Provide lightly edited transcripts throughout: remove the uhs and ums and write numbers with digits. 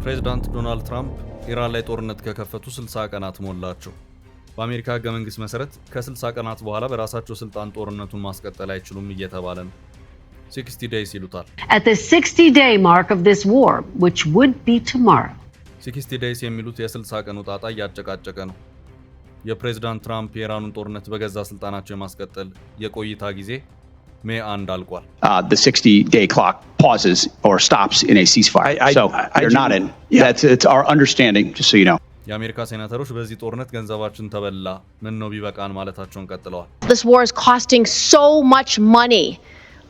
ፕሬዝዳንት ዶናልድ ትራምፕ ኢራን ላይ ጦርነት ከከፈቱ 60 ቀናት ሞላቸው። በአሜሪካ ሕገ መንግሥት መሰረት ከ60 ቀናት በኋላ በራሳቸው ስልጣን ጦርነቱን ማስቀጠል አይችሉም እየተባለ ነው። 60 days ይሉታል። At the 60-day mark of this war, which would be tomorrow. 60 days የሚሉት የ60 ቀን ጣጣ እያጨቃጨቀ ነው። የፕሬዝዳንት ትራምፕ የኢራኑን ጦርነት በገዛ ስልጣናቸው የማስቀጠል የቆይታ ጊዜ ሜይ 1 አልቋል። The 60-day clock pauses or stops in a ceasefire. They're not in. It's our understanding, just so you know. የአሜሪካ ሴናተሮች በዚህ ጦርነት ገንዘባችን ተበላ ምን ነው ቢበቃን ማለታቸውን ቀጥለዋል። This war is costing so much money.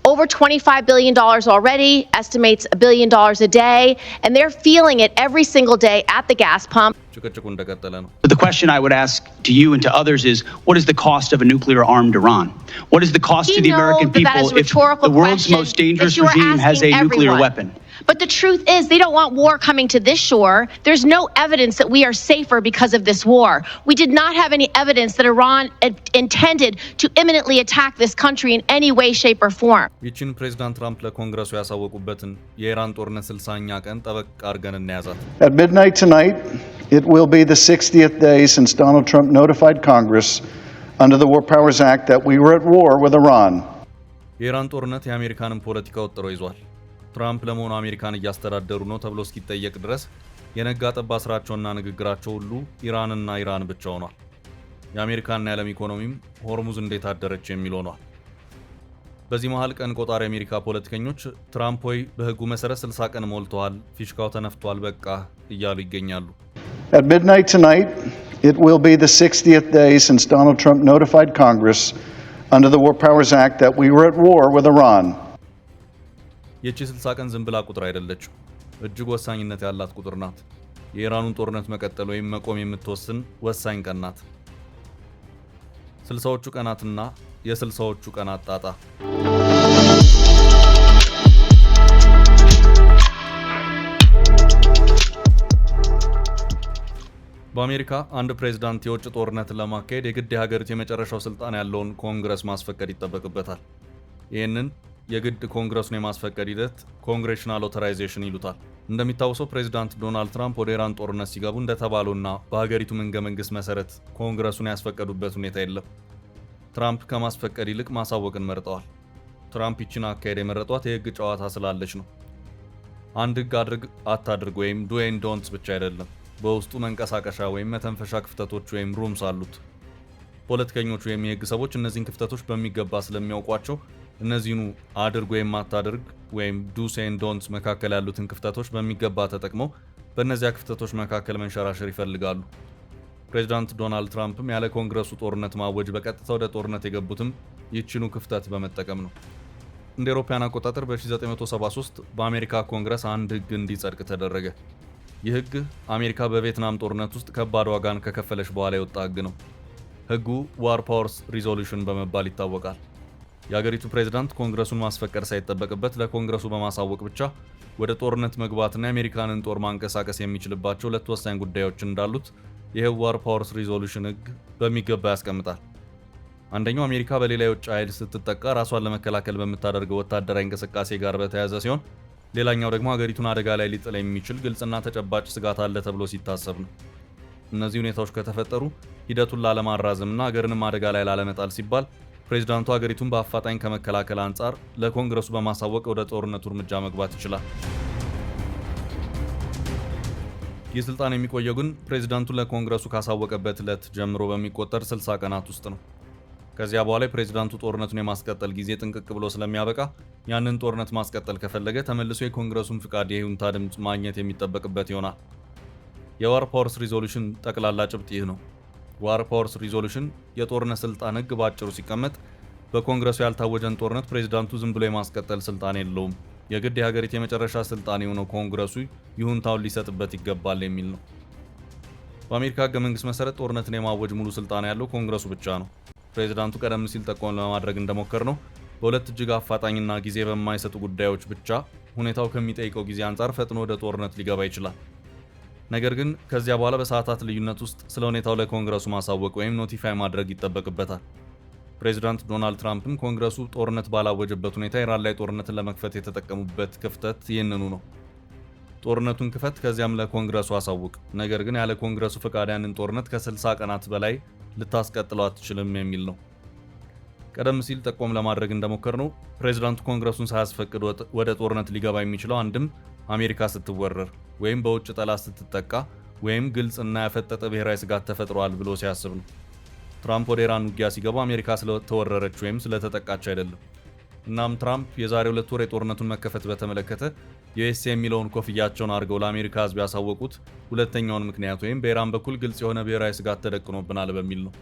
Over $25 billion already, estimates $1 billion a day, and they're feeling it every single day at the gas pump. ጭቅጭቁ እንደቀጠለ ነው። But the question I would ask to you and to others is, what is the cost of a nuclear-armed Iran? What is the cost to the American people if the world's most dangerous regime has a nuclear weapon? But the truth is, they don't want war coming to this shore. There's no evidence that we are safer because of this war. We did not have any evidence that Iran intended to imminently attack this country in any way, shape, or form. ይችን ፕሬዝዳንት ትራምፕ ለኮንግረሱ ያሳወቁበትን የኢራን ጦርነት 60ኛ ቀን ጠበቅ አድርገን እናያዛት። At midnight tonight, it will be the 60th day since Donald Trump notified Congress under the War Powers Act that we were at war with Iran. የኢራን ጦርነት የአሜሪካንን ፖለቲካ ወጥሮ ይዟል። ትራምፕ ለመሆኑ አሜሪካን እያስተዳደሩ ነው ተብሎ እስኪጠየቅ ድረስ የነጋ ጠባ ስራቸውና ንግግራቸው ሁሉ ኢራንና ኢራን ብቻ ሆኗል። የአሜሪካና የዓለም ኢኮኖሚም ሆርሙዝ እንዴት አደረች የሚል ሆኗል። በዚህ መሃል ቀን ቆጣሪ የአሜሪካ ፖለቲከኞች ትራምፕ ሆይ በህጉ መሰረት 60 ቀን ሞልተዋል፣ ፊሽካው ተነፍቷል፣ በቃ እያሉ ይገኛሉ። At midnight tonight, it will be the 60th day since Donald Trump notified Congress under the War Powers Act that we were at war with Iran. ይቺ 60 ቀን ዝም ብላ ቁጥር አይደለችም፣ እጅግ ወሳኝነት ያላት ቁጥር ናት። የኢራኑን ጦርነት መቀጠል ወይም መቆም የምትወስን ወሳኝ ቀን ናት። 60ዎቹ ቀናትና የ60ዎቹ ቀናት ጣጣ። በአሜሪካ አንድ ፕሬዝዳንት የውጭ ጦርነትን ለማካሄድ የግድ የሀገሪቱ የመጨረሻው ስልጣን ያለውን ኮንግረስ ማስፈቀድ ይጠበቅበታል። ይህንን የግድ ኮንግረሱን የማስፈቀድ ሂደት ኮንግሬሽናል ኦቶራይዜሽን ይሉታል። እንደሚታወሰው ፕሬዝዳንት ዶናልድ ትራምፕ ወደ ኢራን ጦርነት ሲገቡ እንደተባሉና በሀገሪቱ ሕገ መንግሥት መሰረት ኮንግረሱን ያስፈቀዱበት ሁኔታ የለም። ትራምፕ ከማስፈቀድ ይልቅ ማሳወቅን መርጠዋል። ትራምፕ ይችን አካሄድ የመረጧት የህግ ጨዋታ ስላለች ነው። አንድ ህግ አድርግ አታድርግ ወይም ዱ ኤንድ ዶንትስ ብቻ አይደለም። በውስጡ መንቀሳቀሻ ወይም መተንፈሻ ክፍተቶች ወይም ሩምስ አሉት። ፖለቲከኞች ወይም የህግ ሰዎች እነዚህን ክፍተቶች በሚገባ ስለሚያውቋቸው እነዚህኑ አድርግ ወይም አታድርግ ወይም ዱስ ኤንድ ዶንትስ መካከል ያሉትን ክፍተቶች በሚገባ ተጠቅመው በእነዚያ ክፍተቶች መካከል መንሸራሸር ይፈልጋሉ። ፕሬዝዳንት ዶናልድ ትራምፕም ያለ ኮንግረሱ ጦርነት ማወጅ በቀጥታ ወደ ጦርነት የገቡትም ይህችኑ ክፍተት በመጠቀም ነው። እንደ አውሮፓውያን አቆጣጠር በ1973 በአሜሪካ ኮንግረስ አንድ ህግ እንዲጸድቅ ተደረገ። ይህ ህግ አሜሪካ በቪየትናም ጦርነት ውስጥ ከባድ ዋጋን ከከፈለች በኋላ የወጣ ህግ ነው። ህጉ ዋር ፓወርስ ሪዞሉሽን በመባል ይታወቃል። የሀገሪቱ ፕሬዝዳንት ኮንግረሱን ማስፈቀድ ሳይጠበቅበት ለኮንግረሱ በማሳወቅ ብቻ ወደ ጦርነት መግባትና የአሜሪካንን ጦር ማንቀሳቀስ የሚችልባቸው ሁለት ወሳኝ ጉዳዮች እንዳሉት ይህ ዋር ፓወርስ ሪዞሉሽን ህግ በሚገባ ያስቀምጣል። አንደኛው አሜሪካ በሌላ የውጭ ኃይል ስትጠቃ ራሷን ለመከላከል በምታደርገው ወታደራዊ እንቅስቃሴ ጋር በተያያዘ ሲሆን፣ ሌላኛው ደግሞ ሀገሪቱን አደጋ ላይ ሊጥል የሚችል ግልጽና ተጨባጭ ስጋት አለ ተብሎ ሲታሰብ ነው። እነዚህ ሁኔታዎች ከተፈጠሩ ሂደቱን ላለማራዘምና ሀገርንም አደጋ ላይ ላለመጣል ሲባል ፕሬዝዳንቱ ሀገሪቱን በአፋጣኝ ከመከላከል አንጻር ለኮንግረሱ በማሳወቅ ወደ ጦርነቱ እርምጃ መግባት ይችላል። ይህ ስልጣን የሚቆየው ግን ፕሬዝዳንቱ ለኮንግረሱ ካሳወቀበት ዕለት ጀምሮ በሚቆጠር 60 ቀናት ውስጥ ነው። ከዚያ በኋላ የፕሬዝዳንቱ ጦርነቱን የማስቀጠል ጊዜ ጥንቅቅ ብሎ ስለሚያበቃ ያንን ጦርነት ማስቀጠል ከፈለገ ተመልሶ የኮንግረሱን ፍቃድ የይሁንታ ድምፅ ማግኘት የሚጠበቅበት ይሆናል። የዋር ፓወርስ ሪዞሉሽን ጠቅላላ ጭብጥ ይህ ነው። ዋር ፓወርስ ሪዞሉሽን የጦርነት ስልጣን ህግ ባጭሩ ሲቀመጥ በኮንግረሱ ያልታወጀን ጦርነት ፕሬዝዳንቱ ዝም ብሎ የማስቀጠል ስልጣን የለውም። የግድ የሀገሪቱ የመጨረሻ ስልጣን የሆነው ኮንግረሱ ይሁንታውን ሊሰጥበት ይገባል የሚል ነው። በአሜሪካ ህገ መንግስት መሰረት ጦርነትን የማወጅ ሙሉ ስልጣን ያለው ኮንግረሱ ብቻ ነው። ፕሬዝዳንቱ ቀደም ሲል ጠቆም ለማድረግ እንደሞከር ነው በሁለት እጅግ አፋጣኝና ጊዜ በማይሰጡ ጉዳዮች ብቻ ሁኔታው ከሚጠይቀው ጊዜ አንጻር ፈጥኖ ወደ ጦርነት ሊገባ ይችላል። ነገር ግን ከዚያ በኋላ በሰዓታት ልዩነት ውስጥ ስለ ሁኔታው ለኮንግረሱ ማሳወቅ ወይም ኖቲፋይ ማድረግ ይጠበቅበታል። ፕሬዝዳንት ዶናልድ ትራምፕም ኮንግረሱ ጦርነት ባላወጀበት ሁኔታ ኢራን ላይ ጦርነትን ለመክፈት የተጠቀሙበት ክፍተት ይህንኑ ነው። ጦርነቱን ክፈት ከዚያም ለኮንግረሱ አሳውቅ፣ ነገር ግን ያለ ኮንግረሱ ፈቃድ ያንን ጦርነት ከ60 ቀናት በላይ ልታስቀጥለው አትችልም የሚል ነው። ቀደም ሲል ጠቆም ለማድረግ እንደሞከርነው ፕሬዝዳንቱ ኮንግረሱን ሳያስፈቅድ ወደ ጦርነት ሊገባ የሚችለው አንድም አሜሪካ ስትወረር ወይም በውጭ ጠላት ስትጠቃ ወይም ግልጽና ያፈጠጠ ብሔራዊ ስጋት ተፈጥሯል ብሎ ሲያስብ ነው። ትራምፕ ወደ ኢራን ውጊያ ሲገባ አሜሪካ ስለተወረረች ወይም ስለተጠቃች አይደለም። እናም ትራምፕ የዛሬ 2 ወር የጦርነቱን መከፈት በተመለከተ ዩኤስ የሚለውን ኮፍያቸውን አድርገው ለአሜሪካ ሕዝብ ያሳወቁት ሁለተኛውን ምክንያት ወይም በኢራን በኩል ግልጽ የሆነ ብሔራዊ ስጋት ተደቅኖብናል በሚል ነው።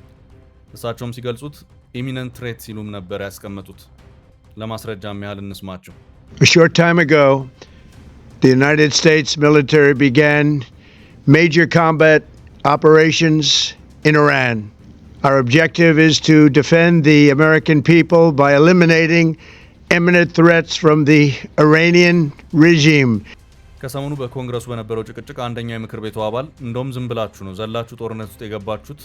እሳቸውም ሲገልጹት ኢሚነንት ትሬት ሲሉም ነበር ያስቀመጡት። ለማስረጃም ያህል እንስማቸው። A short time ago, the United States military began major combat operations in Iran. Our objective is to defend the American people by eliminating imminent threats from the Iranian regime. ከሰሞኑ በኮንግረሱ በነበረው ጭቅጭቅ አንደኛው የምክር ቤቱ አባል እንደውም ዝም ብላችሁ ነው ዘላችሁ ጦርነት ውስጥ የገባችሁት፣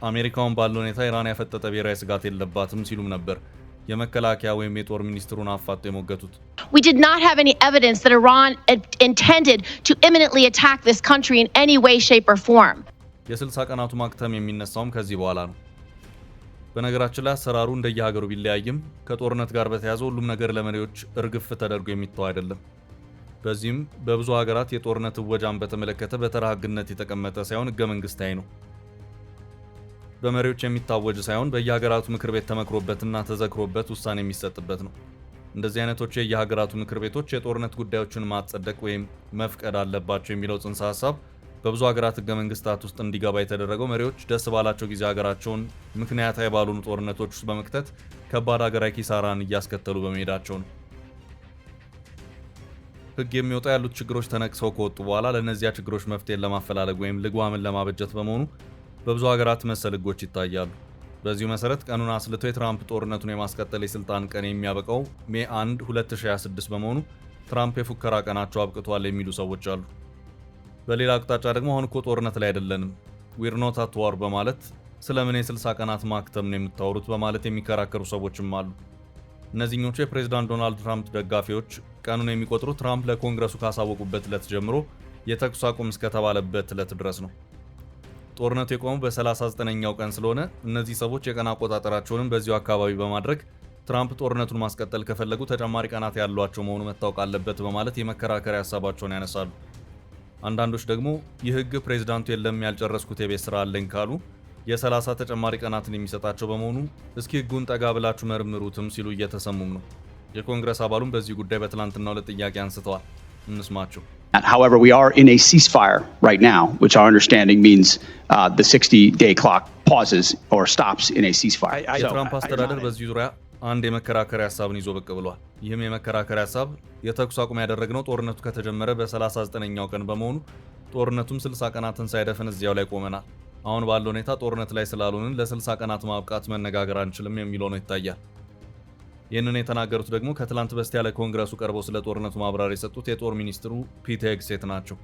አሜሪካውን ባለው ሁኔታ ኢራን ያፈጠጠ ብሔራዊ ስጋት የለባትም ሲሉም ነበር የመከላከያ ወይም የጦር ሚኒስትሩን አፋጦ የሞገቱት። We did not have any evidence that Iran intended to imminently attack this country in any way, shape or form. የ60 ቀናቱ ማክተም የሚነሳውም ከዚህ በኋላ ነው። በነገራችን ላይ አሰራሩ እንደየሀገሩ ቢለያይም ከጦርነት ጋር በተያያዘ ሁሉም ነገር ለመሪዎች እርግፍ ተደርጎ የሚተው አይደለም። በዚህም በብዙ ሀገራት የጦርነት እወጃን በተመለከተ በተራ ህግነት የተቀመጠ ሳይሆን ህገ መንግስታዊ ነው። በመሪዎች የሚታወጅ ሳይሆን በየሀገራቱ ምክር ቤት ተመክሮበትና ተዘክሮበት ውሳኔ የሚሰጥበት ነው። እንደዚህ አይነቶቹ የየሀገራቱ ምክር ቤቶች የጦርነት ጉዳዮችን ማጸደቅ ወይም መፍቀድ አለባቸው የሚለው ጽንሰ ሀሳብ በብዙ ሀገራት ህገ መንግስታት ውስጥ እንዲገባ የተደረገው መሪዎች ደስ ባላቸው ጊዜ ሀገራቸውን ምክንያታዊ ባልሆኑ ጦርነቶች ውስጥ በመክተት ከባድ ሀገራዊ ኪሳራን እያስከተሉ በመሄዳቸው ነው። ህግ የሚወጣ ያሉት ችግሮች ተነቅሰው ከወጡ በኋላ ለእነዚያ ችግሮች መፍትሄን ለማፈላለግ ወይም ልጓምን ለማበጀት በመሆኑ በብዙ ሀገራት መሰል ህጎች ይታያሉ። በዚሁ መሰረት ቀኑን አስልቶ የትራምፕ ጦርነቱን የማስቀጠል የስልጣን ቀን የሚያበቃው ሜይ 1 2026 በመሆኑ ትራምፕ የፉከራ ቀናቸው አብቅቷል የሚሉ ሰዎች አሉ። በሌላ አቅጣጫ ደግሞ አሁን እኮ ጦርነት ላይ አይደለንም ዊር ኖት አት ዋር በማለት ስለምን የ60 ቀናት ማክተም ነው የምታወሩት በማለት የሚከራከሩ ሰዎችም አሉ። እነዚህኞቹ የፕሬዝዳንት ዶናልድ ትራምፕ ደጋፊዎች ቀኑን የሚቆጥሩ ትራምፕ ለኮንግረሱ ካሳወቁበት ዕለት ጀምሮ የተኩስ አቁም እስከተባለበት ዕለት ድረስ ነው። ጦርነቱ የቆመው በ39ኛው ቀን ስለሆነ እነዚህ ሰዎች የቀን አቆጣጠራቸውንም በዚሁ አካባቢ በማድረግ ትራምፕ ጦርነቱን ማስቀጠል ከፈለጉ ተጨማሪ ቀናት ያሏቸው መሆኑ መታወቅ አለበት በማለት የመከራከሪያ ሀሳባቸውን ያነሳሉ። አንዳንዶች ደግሞ ይህ ህግ ፕሬዝዳንቱ የለም ያልጨረስኩት የቤት ስራ አለኝ ካሉ የ30 ተጨማሪ ቀናትን የሚሰጣቸው በመሆኑ እስኪ ህጉን ጠጋ ብላችሁ መርምሩትም ሲሉ እየተሰሙም ነው። የኮንግረስ አባሉም በዚህ ጉዳይ በትላንትናው ዕለት ጥያቄ አንስተዋል። እንስማቸው። However, we are in a ceasefire right now, which our understanding means the 60-day clock pauses or stops in a ceasefire. የትራምፕ አስተዳደር በዚህ ዙሪያ አንድ የመከራከሪያ ሀሳብን ይዞ ብቅ ብሏል። ይህም የመከራከሪያ ሀሳብ የተኩስ አቁም ያደረግነው ጦርነቱ ከተጀመረ በ39ኛው ቀን በመሆኑ ጦርነቱም 60 ቀናትን ሳይደፍን እዚያው ላይ ቆመናል። አሁን ባለው ሁኔታ ጦርነት ላይ ስላልሆንን ለ60 ቀናት ማብቃት መነጋገር አንችልም የሚለው ነው ይታያል። ይህንን የተናገሩት ደግሞ ከትላንት በስቲያ ለኮንግረሱ ቀርበው ስለ ጦርነቱ ማብራሪያ የሰጡት የጦር ሚኒስትሩ ፒት ሄግሴት ናቸው።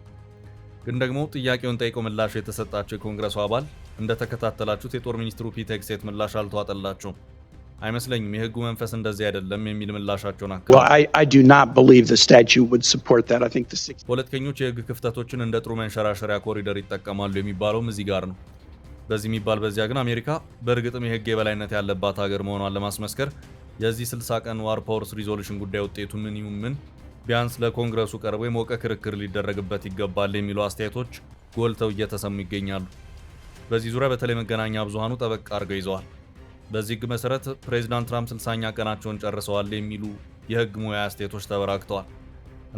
ግን ደግሞ ጥያቄውን ጠይቀው ምላሽ የተሰጣቸው የኮንግረሱ አባል እንደተከታተላችሁት የጦር ሚኒስትሩ ፒት ሄግሴት ምላሽ አልተዋጠላቸውም። አይመስለኝም የህጉ መንፈስ እንደዚህ አይደለም የሚል ምላሻቸውን ፖለቲከኞች የህግ ክፍተቶችን እንደ ጥሩ መንሸራሸሪያ ኮሪደር ይጠቀማሉ የሚባለውም እዚህ ጋር ነው። በዚህ የሚባል በዚያ ግን አሜሪካ በእርግጥም የህግ የበላይነት ያለባት ሀገር መሆኗን ለማስመስከር የዚህ 60 ቀን ዋር ፓወርስ ሪዞሉሽን ጉዳይ ውጤቱ ምን ይሁን ምን ቢያንስ ለኮንግረሱ ቀርቦ የሞቀ ክርክር ሊደረግበት ይገባል የሚሉ አስተያየቶች ጎልተው እየተሰሙ ይገኛሉ። በዚህ ዙሪያ በተለይ መገናኛ ብዙሃኑ ጠበቅ አድርገው ይዘዋል። በዚህ ህግ መሰረት ፕሬዝዳንት ትራምፕ 60ኛ ቀናቸውን ጨርሰዋል የሚሉ የህግ ሙያ አስተያየቶች ተበራክተዋል።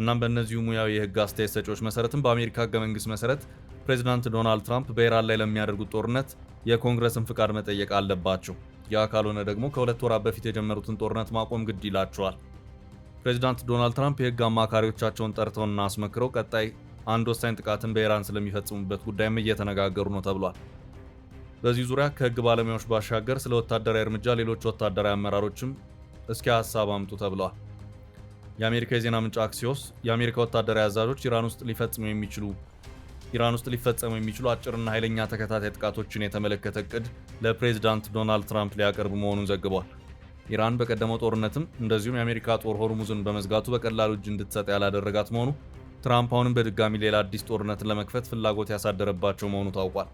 እናም በእነዚሁ ሙያዊ የህግ አስተያየት ሰጪዎች መሰረትም በአሜሪካ ህገ መንግስት መሰረት ፕሬዝዳንት ዶናልድ ትራምፕ በኢራን ላይ ለሚያደርጉት ጦርነት የኮንግረስን ፍቃድ መጠየቅ አለባቸው። ያ ካልሆነ ደግሞ ከ2 ወራት በፊት የጀመሩትን ጦርነት ማቆም ግድ ይላቸዋል። ፕሬዝዳንት ዶናልድ ትራምፕ የህግ አማካሪዎቻቸውን ጠርተውና አስመክረው ቀጣይ አንድ ወሳኝ ጥቃትን በኢራን ስለሚፈጽሙበት ጉዳይም እየተነጋገሩ ነው ተብሏል። በዚህ ዙሪያ ከህግ ባለሙያዎች ባሻገር ስለ ወታደራዊ እርምጃ ሌሎች ወታደራዊ አመራሮችም እስኪ ሀሳብ አምጡ ተብለዋል። የአሜሪካ የዜና ምንጭ አክሲዮስ የአሜሪካ ወታደራዊ አዛዦች ኢራን ውስጥ ሊፈጸሙ የሚችሉ አጭርና ኃይለኛ ተከታታይ ጥቃቶችን የተመለከተ እቅድ ለፕሬዝዳንት ዶናልድ ትራምፕ ሊያቀርብ መሆኑን ዘግቧል። ኢራን በቀደመው ጦርነትም እንደዚሁም የአሜሪካ ጦር ሆርሙዝን በመዝጋቱ በቀላሉ እጅ እንድትሰጥ ያላደረጋት መሆኑ ትራምፕ አሁንም በድጋሚ ሌላ አዲስ ጦርነትን ለመክፈት ፍላጎት ያሳደረባቸው መሆኑ ታውቋል።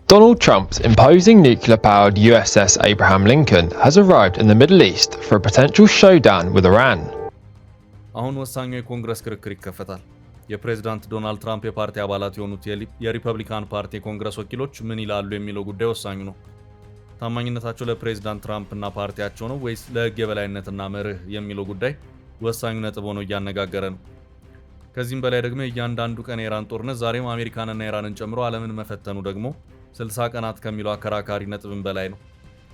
Donald Trump's imposing nuclear-powered USS Abraham Lincoln has arrived in the Middle East for a potential showdown with Iran. አሁን ወሳኙ የኮንግረስ ክርክር ይከፈታል። የፕሬዝዳንት ዶናልድ ትራምፕ የፓርቲ አባላት የሆኑት የሪፐብሊካን ፓርቲ የኮንግረስ ወኪሎች ምን ይላሉ የሚለው ጉዳይ ወሳኙ ነው። ታማኝነታቸው ለፕሬዝዳንት ትራምፕና ፓርቲያቸው ነው ወይስ ለሕግ የበላይነትና መርህ የሚለው ጉዳይ ወሳኙ ነጥብ ሆኖ እያነጋገረ ነው። ከዚህም በላይ ደግሞ እያንዳንዱ ቀን የኢራን ጦርነት ዛሬም አሜሪካንና ኢራንን ጨምሮ ዓለምን መፈተኑ ደግሞ 60 ቀናት ከሚለው አከራካሪ ነጥብን በላይ ነው።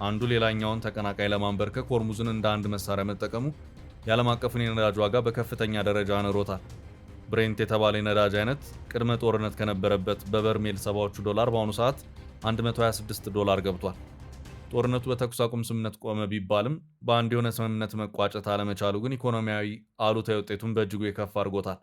አንዱ ሌላኛውን ተቀናቃይ ለማንበርከክ ሆርሙዝን እንደ አንድ መሳሪያ መጠቀሙ የዓለም አቀፉን የነዳጅ ዋጋ በከፍተኛ ደረጃ አንሮታል። ብሬንት የተባለ የነዳጅ አይነት ቅድመ ጦርነት ከነበረበት በበርሜል $70 በአሁኑ ሰዓት $126 ገብቷል። ጦርነቱ በተኩስ አቁም ስምምነት ቆመ ቢባልም በአንድ የሆነ ስምምነት መቋጨት አለመቻሉ ግን ኢኮኖሚያዊ አሉታዊ ውጤቱን በእጅጉ የከፋ አድርጎታል።